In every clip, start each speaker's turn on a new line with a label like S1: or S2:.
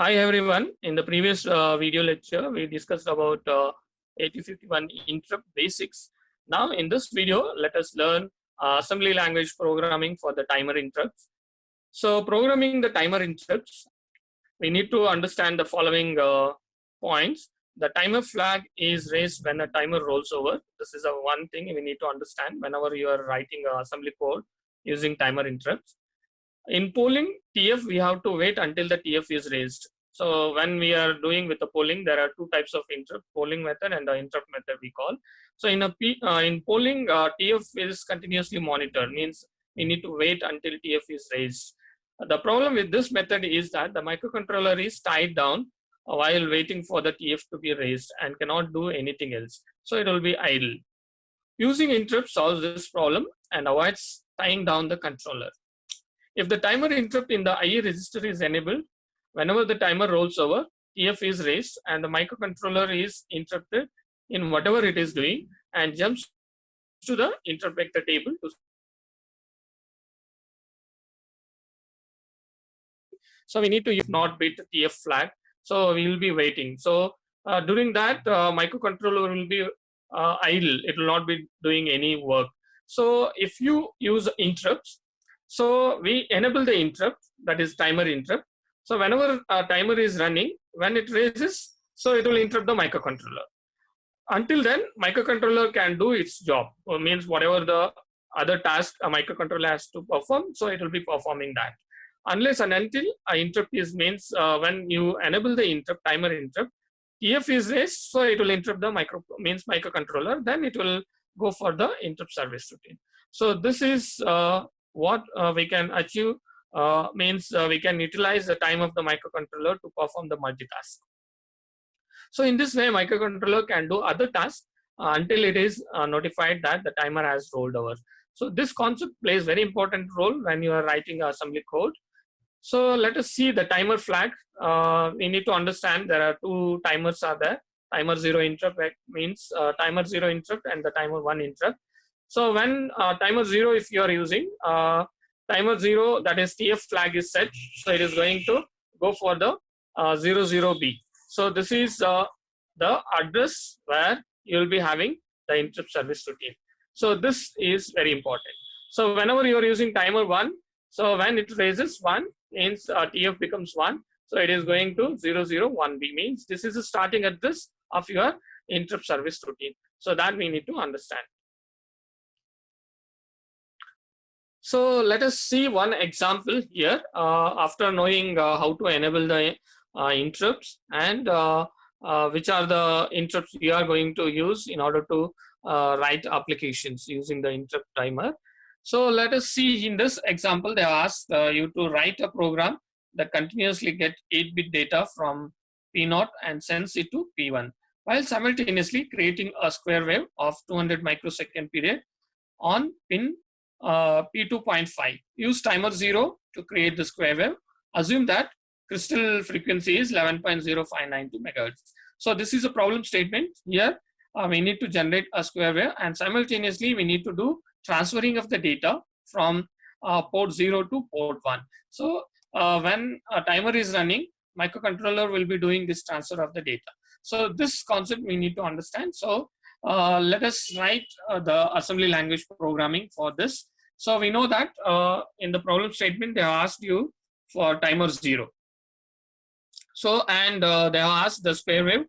S1: Hi everyone. In the previous video lecture, we discussed about 8051 interrupt basics. Now in this video, let us learn assembly language programming for the timer interrupts. So programming the timer interrupts, we need to understand the following points. The timer flag is raised when a timer rolls over. This is one thing we need to understand whenever you are writing assembly code using timer interrupts. In polling TF, we have to wait until the TF is raised. So when we are doing with the polling, there are two types of interrupt, polling method and the interrupt method we call. So in polling, TF is continuously monitored, means we need to wait until TF is raised. The problem with this method is that the microcontroller is tied down while waiting for the TF to be raised and cannot do anything else. So it will be idle. Using interrupt solves this problem and avoids tying down the controller. If the timer interrupt in the IE register is enabled, whenever the timer rolls over, TF is raised and the microcontroller is interrupted in whatever it is doing and jumps to the interrupt vector table. So we need to use not bit TF flag. So we will be waiting. So during that, microcontroller will be idle. It will not be doing any work. So if you use interrupts, so we enable the interrupt, that is timer interrupt. So whenever a timer is running, when it raises, so it will interrupt the microcontroller. Until then, microcontroller can do its job. It means whatever the other task a microcontroller has to perform, so it will be performing that. Unless and until an interrupt is means when you enable the interrupt, timer interrupt, TF is raised, so it will interrupt the microcontroller. Then it will go for the interrupt service routine. So this is what we can achieve, we can utilize the time of the microcontroller to perform the multitask. So in this way, microcontroller can do other tasks until it is notified that the timer has rolled over. So this concept plays very important role when you are writing assembly code. So let us see the timer flag. We need to understand there are two timers are there. Timer 0 interrupt means timer 0 interrupt and the timer 1 interrupt. So when timer 0, if you are using timer 0, that is TF flag is set, so it is going to go for the 00B. So this is the address where you will be having the interrupt service routine. So this is very important. So whenever you are using timer 1, so when it raises 1 means TF becomes 1. So it is going to 001B, means this is the starting address of your interrupt service routine. So that we need to understand. So let us see one example here after knowing how to enable the interrupts and which are the interrupts we are going to use in order to write applications using the interrupt timer. So let us see in this example, they ask you to write a program that continuously gets 8-bit data from P0 and sends it to P1 while simultaneously creating a square wave of 200 microsecond period on pin P2.5. Use timer 0 to create the square wave. Assume that crystal frequency is 11.0592 megahertz. So this is a problem statement. Here we need to generate a square wave and simultaneously we need to do transferring of the data from port 0 to port 1. So when a timer is running, microcontroller will be doing this transfer of the data. So this concept we need to understand. So let us write the assembly language programming for this. So we know that in the problem statement, they have asked you for timer 0. So, and they have asked the square wave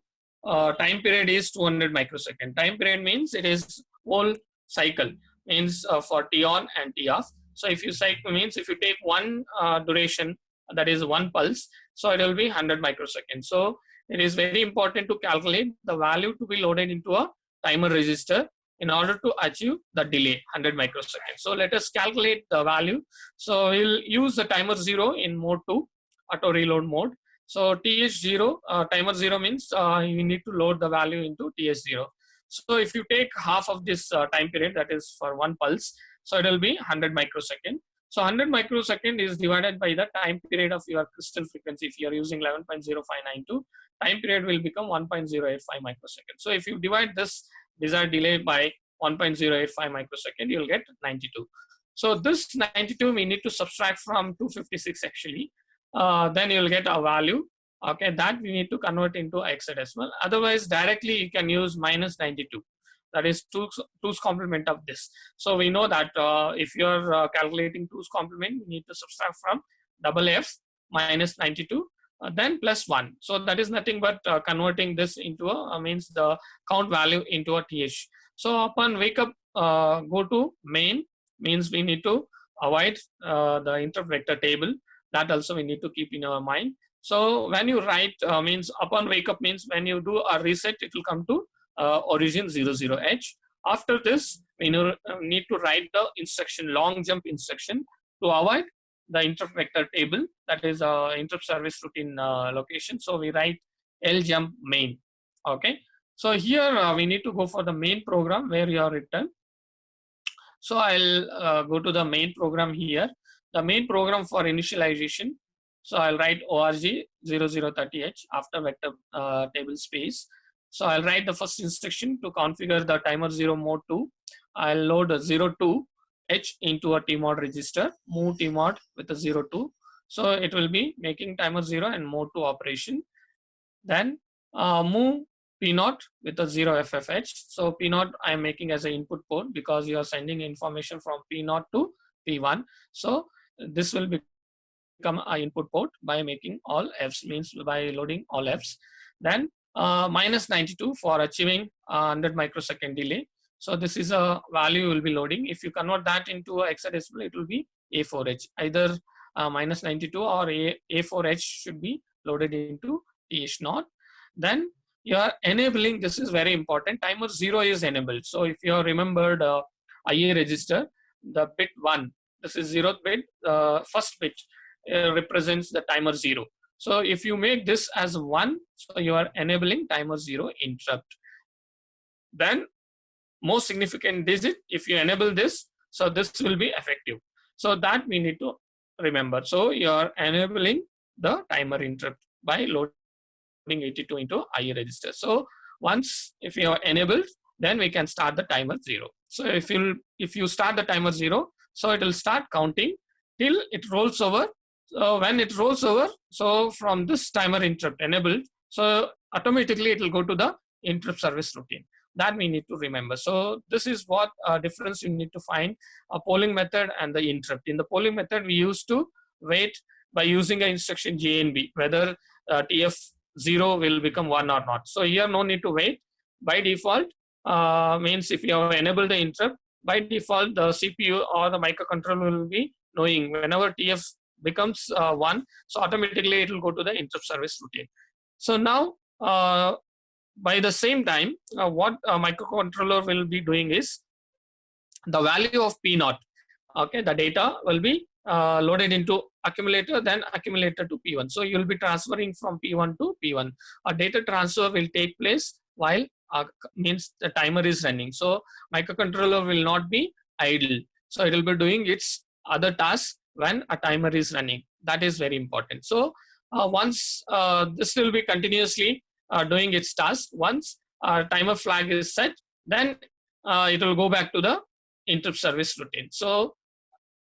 S1: time period is 200 microsecond. Time period means it is whole cycle, means for T on and T off. So if you cycle means if you take one duration, that is one pulse, so it will be 100 microseconds. So it is very important to calculate the value to be loaded into a timer register in order to achieve the delay 100 microseconds. So let us calculate the value. So we'll use the timer 0 in mode 2, auto reload mode. So TH0, timer 0 means you need to load the value into TH0. So if you take half of this time period, that is for one pulse, so it will be 100 microsecond. So 100 microsecond is divided by the time period of your crystal frequency. If you are using 11.0592, time period will become 1.085 microsecond. So if you divide this desired delay by 1.085 microsecond, you will get 92. So this 92 we need to subtract from 256 actually. Then you will get a value Okay, that we need to convert into hexadecimal. Otherwise, directly you can use minus 92. That is two's complement of this. So we know that if you are calculating two's complement, you need to subtract from double F minus 92, then plus 1. So that is nothing but converting this into a means the count value into a th. So upon wake up, go to main, means we need to avoid the interrupt vector table. That also we need to keep in our mind. So when you write means upon wake up, means when you do a reset, it will come to origin 00H. After this, we need to write the instruction, long jump instruction, to avoid the interrupt vector table, that is interrupt service routine location. So we write L jump main. Okay. So here we need to go for the main program where you are written. So I'll go to the main program here. The main program for initialization. So I'll write org 0030H after vector table space. So I'll write the first instruction to configure the timer 0 mode 2. I'll load 02H into a tmod register, move tmod with a 02. So it will be making timer 0 and mode 2 operation. Then move P0 with a 0FFH. So P0 I am making as an input port because you are sending information from P0 to P1. So this will become an input port by making all Fs, means by loading all Fs. Then minus 92 for achieving 100 microsecond delay. So this is a value you will be loading. If you convert that into a hexadecimal, it will be A4H. Either minus 92 or A4H should be loaded into TH0. Then you are enabling, this is very important, timer 0 is enabled. So if you have remembered IA register, the bit 1, this is 0th bit, first bit represents the timer 0. So if you make this as 1, so you are enabling timer 0 interrupt. Then most significant digit, if you enable this, so this will be effective. So that we need to remember. So you are enabling the timer interrupt by loading 82 into IA register. So once if you are enabled, then we can start the timer 0. So if you start the timer 0, so it will start counting till it rolls over. So when it rolls over, so from this timer interrupt enabled, so automatically it will go to the interrupt service routine. That we need to remember. So this is what difference you need to find a polling method and the interrupt. In the polling method, we used to wait by using an instruction JNB, whether TF0 will become 1 or not. So here no need to wait. By default, means if you have enabled the interrupt, by default the CPU or the microcontroller will be knowing whenever TF becomes 1, so automatically it will go to the interrupt service routine. So now by the same time, what a microcontroller will be doing is the value of P0. Okay, the data will be loaded into accumulator, then accumulator to P1. So you will be transferring from P1 to P1. A data transfer will take place while means the timer is running. So microcontroller will not be idle. So it will be doing its other tasks when a timer is running. That is very important. So once this will be continuously doing its task, once timer flag is set, then it will go back to the interrupt service routine. So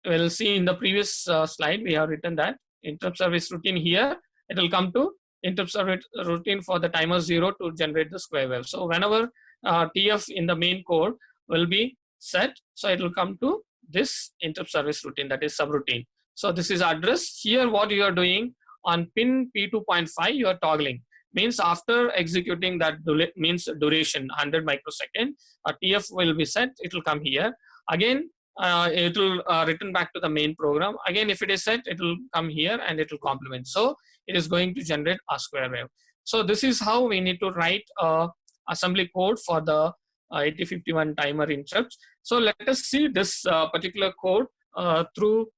S1: we'll see in the previous slide, we have written that interrupt service routine here, it will come to interrupt service routine for the timer 0 to generate the square wave. So whenever TF in the main code will be set, so it will come to this interrupt service routine, that is subroutine. So this is address. Here what you are doing on pin P2.5, you are toggling. Means after executing that means duration 100 microsecond, a TF will be set, it will come here. Again, it will return back to the main program. Again, if it is set, it will come here and it will complement. So it is going to generate a square wave. So this is how we need to write assembly code for the 8051 timer interrupts. So let us see this particular code through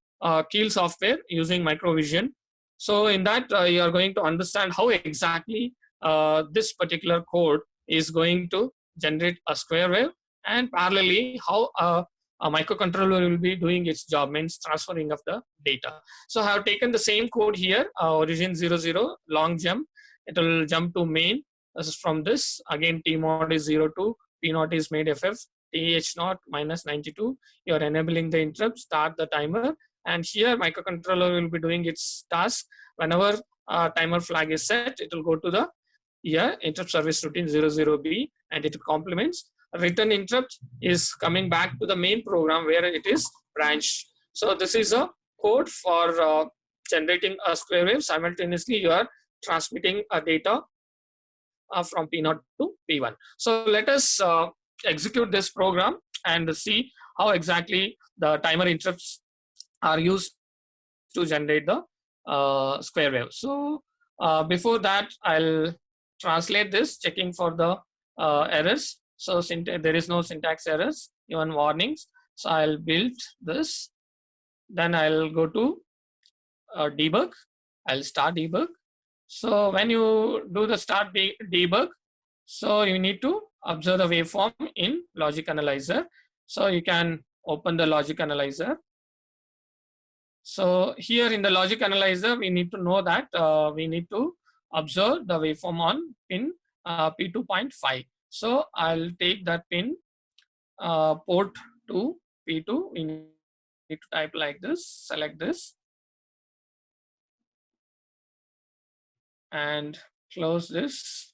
S1: Keel software using Microvision. So in that, you are going to understand how exactly this particular code is going to generate a square wave, and parallelly how a microcontroller will be doing its job, means transferring of the data. So I have taken the same code here, origin 00, long jump. It will jump to main. This is from this. Again, tmod is 02, p0 is made ff, th0 minus 92. You are enabling the interrupt, start the timer. And here microcontroller will be doing its task. Whenever timer flag is set, it will go to the here interrupt service routine 00B and it complements. Return interrupt is coming back to the main program where it is branched. So this is a code for generating a square wave. Simultaneously, you are transmitting a data from P0 to P1. So let us execute this program and see how exactly the timer interrupts are used to generate the square wave. So before that, I'll translate this, checking for the errors. So there is no syntax errors, even warnings. So I'll build this. Then I'll go to debug. I'll start debug. So when you do the start debug, so you need to observe the waveform in logic analyzer. So you can open the logic analyzer. So here in the logic analyzer, we need to know that we need to observe the waveform on pin P2.5. So I'll take that pin port to P2. We need to type like this, select this, and close this.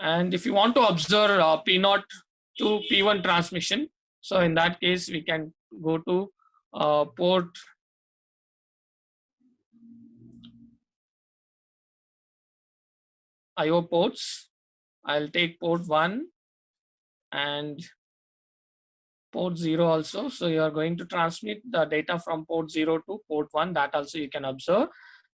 S1: And if you want to observe P0 to P1 transmission, so in that case, we can go to port IO ports. I'll take port 1 and port 0 also. So you are going to transmit the data from port 0 to port 1. That also you can observe.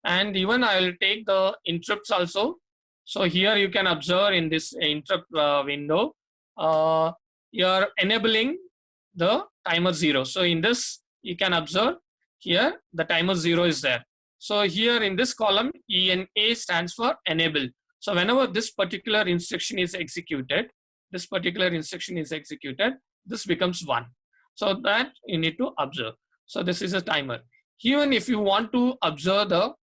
S1: And even I will take the interrupts also. So here you can observe in this interrupt window, you are enabling the timer 0. So in this, you can observe here the timer 0 is there. So here in this column, ENA stands for enable. So whenever this particular instruction is executed, this becomes 1. So that you need to observe. So this is a timer. Even if you want to observe the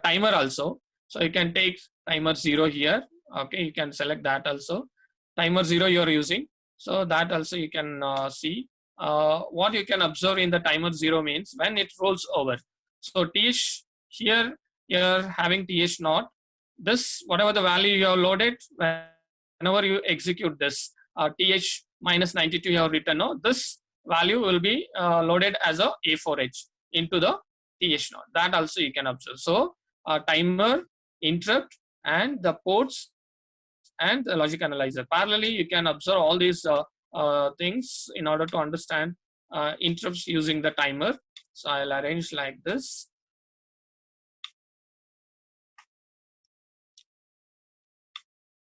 S1: timer also, so you can take timer 0 here. Okay, you can select that also. Timer 0 you are using. So that also you can see. What you can observe in the timer 0 means when it rolls over. So TH here you're having TH naught. This whatever the value you have loaded, whenever you execute this TH minus 92 you have written, no, this value will be loaded as a A4H into the TH naught. That also you can observe. So timer, interrupt, and the ports and the logic analyzer. Parallelly, you can observe all these things in order to understand interrupts using the timer. So I'll arrange like this.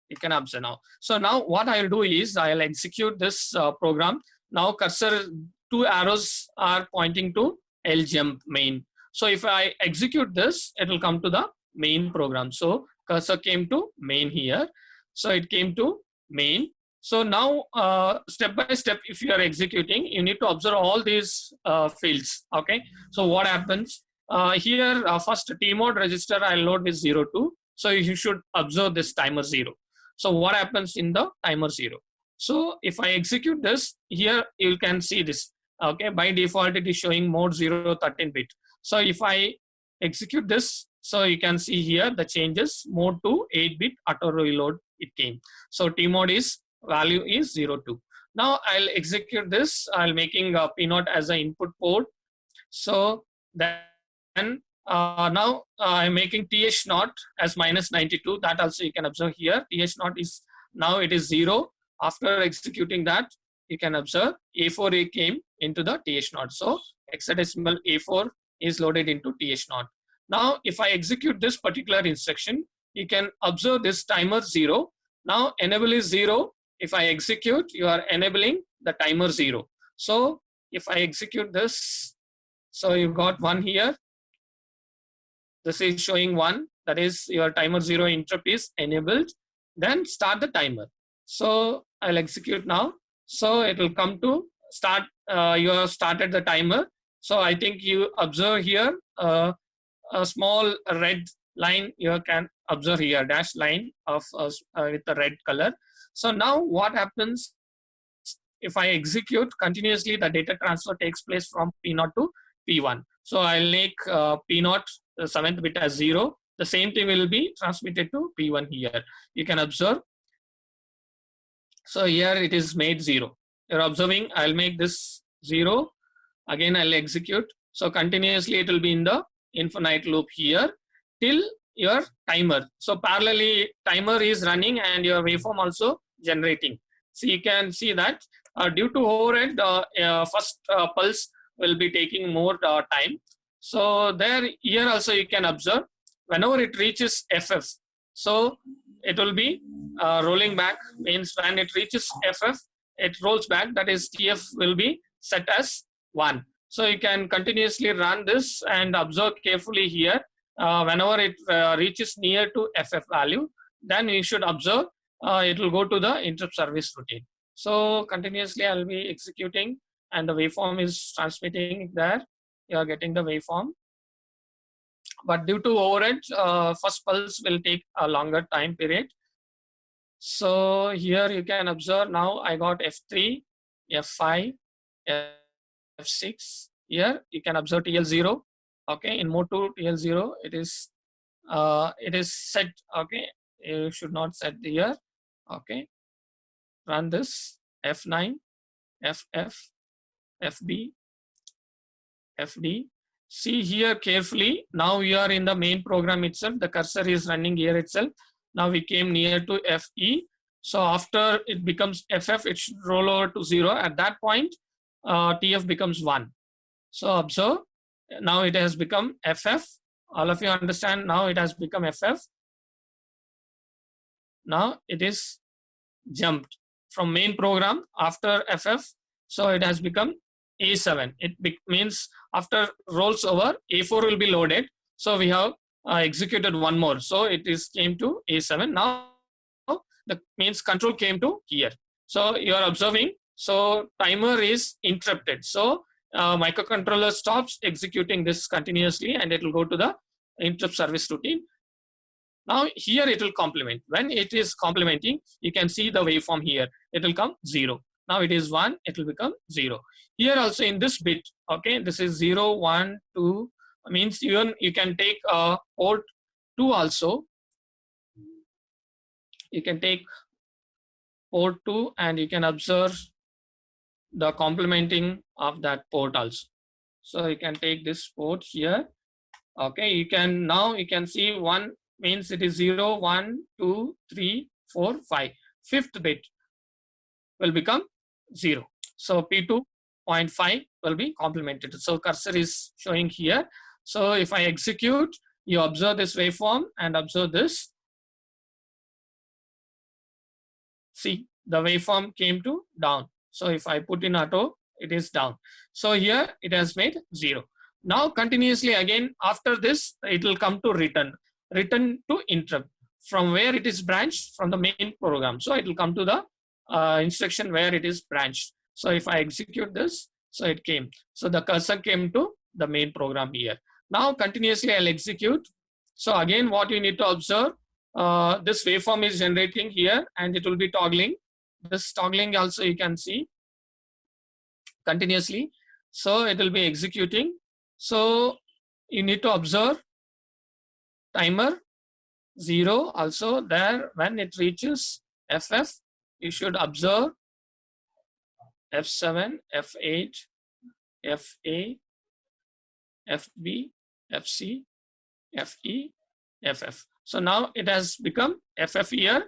S1: You can observe now. So now what I'll do is I'll execute this program. Now cursor, 2 arrows are pointing to ljump main. So if I execute this, it will come to the main program. So cursor came to main here. So it came to main. So now step by step, if you are executing, you need to observe all these fields. Okay. So what happens here? First T mode register I'll load with 02. So you should observe this timer 0. So what happens in the timer 0? So if I execute this here, you can see this. Okay. By default, it is showing mode 0 13-bit. So if I execute this, so you can see here the changes, mode to 8-bit auto reload it came. So T mode is value is 02. Now I'll execute this. I'll making P0 as an input port. So then now I'm making TH naught as minus 92. That also you can observe here. TH naught is now it is 0. After executing that, you can observe A4A came into the TH naught. So hexadecimal A4 is loaded into TH naught. Now, if I execute this particular instruction, you can observe this timer 0. Now, enable is 0. If I execute, you are enabling the timer 0. So, if I execute this, so you got 1 here. This is showing 1. That is your timer 0 interrupt is enabled. Then start the timer. So, I'll execute now. So, it will come to start. You have started the timer. So, I think you observe here a small red line you can observe here, dash line of with the red color. So now what happens if I execute continuously, the data transfer takes place from P0 to P1. So I'll make P0, the 7th bit, as 0. The same thing will be transmitted to P1 here. You can observe. So here it is made 0. You're observing, I'll make this 0. Again, I'll execute. So continuously it will be in the infinite loop here till your timer. So parallelly timer is running and your waveform also generating. So you can see that due to overhead, first pulse will be taking more time. So there, here also you can observe whenever it reaches FF. So it will be rolling back, means when it reaches FF, it rolls back, that is TF will be set as 1. So you can continuously run this and observe carefully here. Whenever it reaches near to FF value, then you should observe it will go to the interrupt service routine. So continuously I'll be executing and the waveform is transmitting there. You are getting the waveform. But due to overhead, first pulse will take a longer time period. So here you can observe now I got F3, F5, F6. Here you can observe TL0. Okay, in mode 2 TL0 it is set. Okay, you should not set here. Okay, run this F9, FF, FB, FD. See here carefully. Now we are in the main program itself. The cursor is running here itself. Now we came near to FE. So after it becomes FF, it should roll over to 0. At that point, TF becomes 1. So observe. Now it has become FF. All of you understand. Now it has become FF. Now it is jumped from main program after FF. So it has become A7. It means after rolls over, A4 will be loaded. So we have executed one more. So it is came to A7. Now the means control came to here. So you are observing. So timer is interrupted. So microcontroller stops executing this continuously and it will go to the interrupt service routine. Now here it will complement. When it is complementing, you can see the waveform here. It will come 0. Now it is 1, it will become 0. Here also in this bit, okay, this is 0, 1, 2, means even you can take port 2 also. You can take port 2 and you can observe the complementing of that port also. So you can take this port here. Okay, you can now you can see 1 means it is 0, 1, 2, 3, 4, 5. Fifth bit will become 0. So P2.5 will be complemented. So cursor is showing here. So if I execute, you observe this waveform and observe this. See, the waveform came to down. So if I put in auto, it is down. So here it has made 0. Now continuously again after this, it will come to return to interrupt from where it is branched from the main program. So it will come to the instruction where it is branched. So if I execute this, so it came. So the cursor came to the main program here. Now continuously I'll execute. So again what you need to observe, this waveform is generating here and it will be toggling. This toggling also you can see continuously. So it will be executing. So you need to observe timer 0 also there. When it reaches FF, you should observe F7, F8, FA, FB, FC, FE, FF. So now it has become FF here.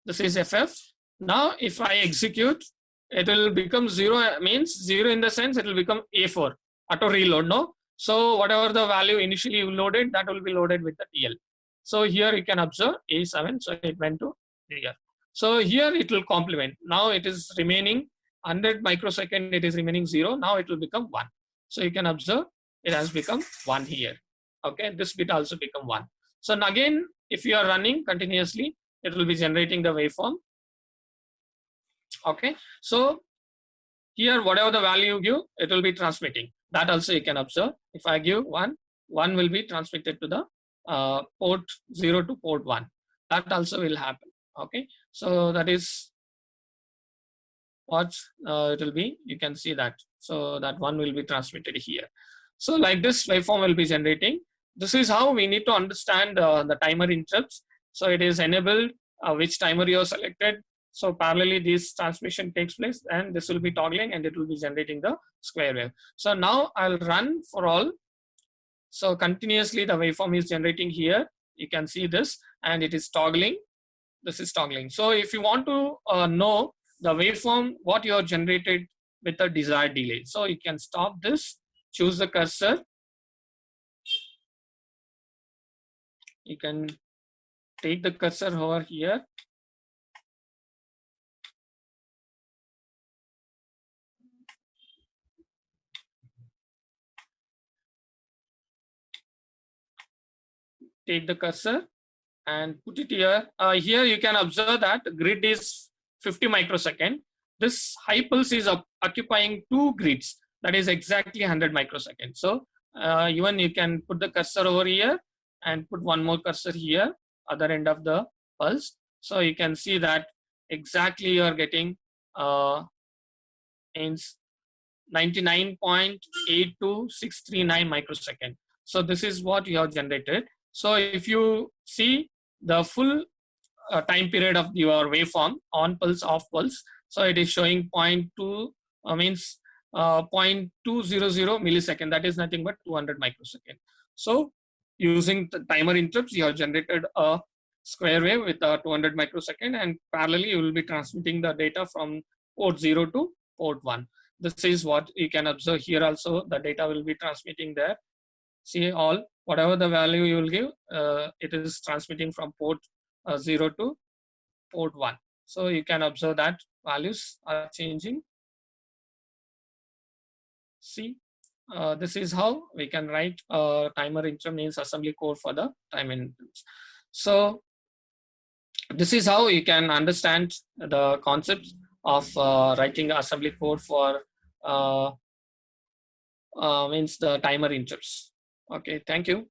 S1: This is FF. Now if I execute, it will become 0, means 0 in the sense it will become A4, auto reload, no? So whatever the value initially you loaded, that will be loaded with the TL. So here you can observe A7, so it went to here. So here it will complement. Now it is remaining 100 microsecond, it is remaining 0. Now it will become 1. So you can observe it has become 1 here. Okay, this bit also become 1. So again, if you are running continuously, it will be generating the waveform. Okay, so here whatever the value you give, it will be transmitting. That also you can observe. If I give 1, 1 will be transmitted to the port 0 to port 1. That also will happen. Okay, so that is what it will be. You can see that. So that 1 will be transmitted here. So like this waveform will be generating. This is how we need to understand the timer interrupts. So it is enabled which timer you have selected. So parallelly this transmission takes place and this will be toggling and it will be generating the square wave. So now I'll run for all. So continuously the waveform is generating here. You can see this and it is toggling. This is toggling. So if you want to know the waveform, what you have generated with the desired delay. So you can stop this, choose the cursor. You can take the cursor over here. Take the cursor and put it here. Here you can observe that grid is 50 microsecond. This high pulse is occupying 2 grids. That is exactly 100 microseconds. So even you can put the cursor over here and put one more cursor here, other end of the pulse. So you can see that exactly you are getting means 99.82639 microsecond. So this is what you have generated. So if you see the full time period of your waveform, on pulse, off pulse, so it is showing 0.2 means 0.200 millisecond. That is nothing but 200 microsecond. So using the timer interrupts, you have generated a square wave with a 200 microsecond, and parallelly you will be transmitting the data from port 0 to port 1. This is what you can observe here. Also the data will be transmitting there. See, all whatever the value you will give, it is transmitting from port 0 to port 1. So you can observe that values are changing. See, this is how we can write timer interrupt means assembly code for the timer interrupts. So this is how you can understand the concepts of writing assembly code for means the timer interrupts. Okay, thank you.